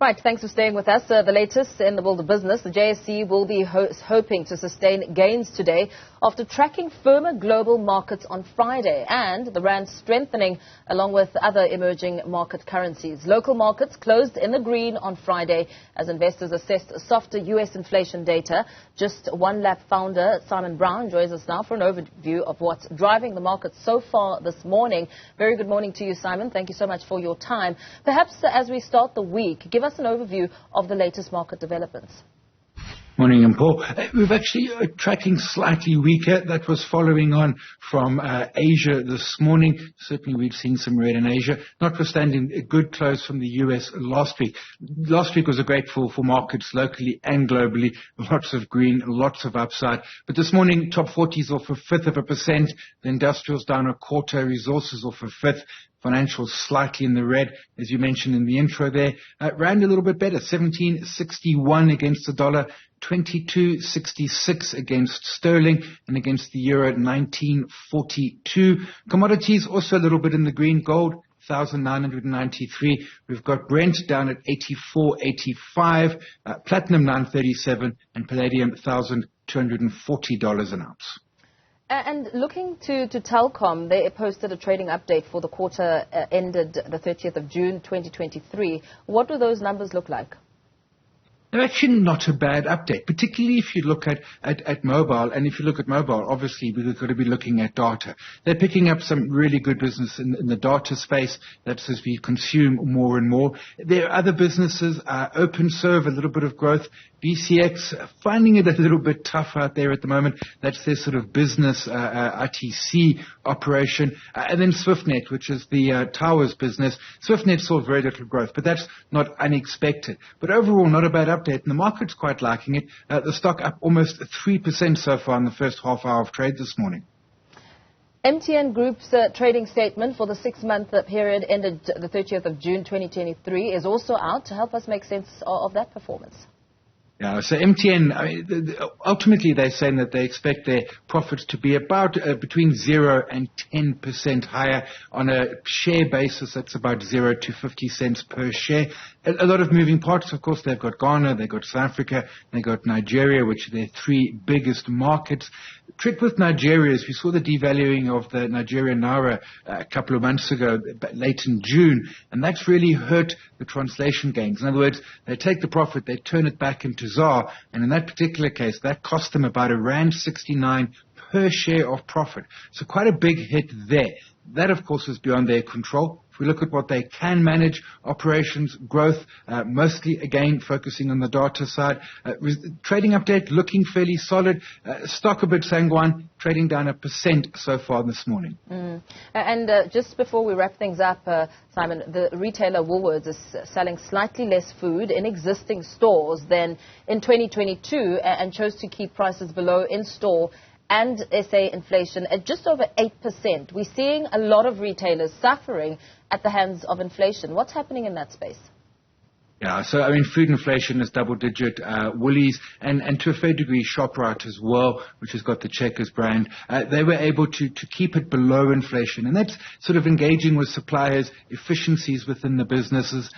Right, thanks for staying with us. The latest in the world of business, the JSE will be hoping to sustain gains today after tracking firmer global markets on Friday and the rand strengthening along with other emerging market currencies. Local markets closed in the green on Friday as investors assessed softer U.S. inflation data. JustOneLap founder Simon Brown joins us now for an overview of what's driving the markets so far this morning. Very good morning to you, Simon. Thank you so much for your time. Perhaps as we start the week, give us an overview of the latest market developments. Morning, Paul. We've actually tracking slightly weaker. That was following on from Asia this morning. Certainly we've seen some red in Asia, notwithstanding a good close from the US last week. Last week was a great fall for markets locally and globally. Lots of green, lots of upside. But this morning, top 40s off 1/5%. The industrials down 1/4, resources off 1/5. Financials slightly in the red, as you mentioned in the intro there. Rand a little bit better, 17.61 against the dollar, 22.66 against sterling, and against the euro, 19.42. Commodities also a little bit in the green. Gold, 1,993. We've got Brent down at 84.85, platinum 937, and palladium $1,240 an ounce. And looking to Telkom, they posted a trading update for the quarter ended the 30th of June 2023. What do those numbers look like? They're actually not a bad update, particularly if you look at mobile. And if you look at mobile, obviously we've got to be looking at data. They're picking up some really good business in the data space. That's as we consume more and more. There are other businesses, OpenServe, a little bit of growth. BCX, finding it a little bit tough out there at the moment. That's their sort of business ITC operation. And then SwiftNet, which is the towers business. SwiftNet saw very little growth, but that's not unexpected. But overall, not a bad update. And the market's quite liking it. The stock up almost 3% so far in the first half hour of trade this morning. MTN Group's trading statement for the 6-month period ended the 30th of June 2023 is also out to help us make sense of that performance. Yeah, so MTN, ultimately they're saying that they expect their profits to be about between 0 and 10% higher on a share basis. That's about 0 to 50 cents per share. A lot of moving parts, of course. They've got Ghana, they've got South Africa, they've got Nigeria, which are their 3 biggest markets. The trick with Nigeria is we saw the devaluing of the Nigerian naira a couple of months ago, late in June, and that's really hurt the translation gains. In other words, they take the profit, they turn it back into ZAR, and in that particular case, that cost them about R1.69 per share of profit. So quite a big hit there. That, of course, is beyond their control. If we look at what they can manage, operations, growth, mostly, again, focusing on the data side. Trading update looking fairly solid. Stock a bit sanguine, trading down 1% so far this morning. And just before we wrap things up, Simon, the retailer Woolworths is selling slightly less food in existing stores than in 2022 and chose to keep prices below in-store and SA inflation at just over 8%. We're seeing a lot of retailers suffering at the hands of inflation. What's happening in that space? Yeah, so I mean, food inflation is double-digit. Woolies and to a fair degree Shoprite as well, which has got the Checkers brand. They were able to keep it below inflation, and that's sort of engaging with suppliers, efficiencies within the businesses.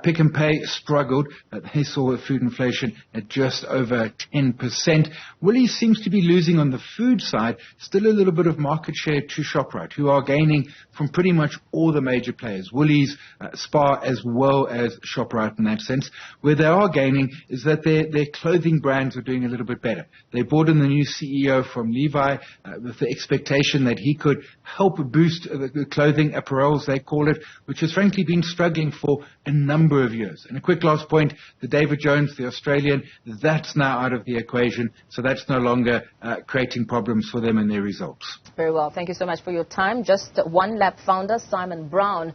Pick and Pay struggled. They saw food inflation at just over 10%. Woolies seems to be losing on the food side. Still a little bit of market share to Shoprite, who are gaining from pretty much all the major players. Woolies, Spar, as well as Shoprite in that sense. Where they are gaining is that their clothing brands are doing a little bit better. They brought in the new CEO from Levi with the expectation that he could help boost the clothing apparels, they call it, which has frankly been struggling for a number of years. And a quick last point, the David Jones, the Australian, that's now out of the equation, so that's no longer creating problems for them and their results. Very well. Thank you so much for your time. JustOneLap founder Simon Brown.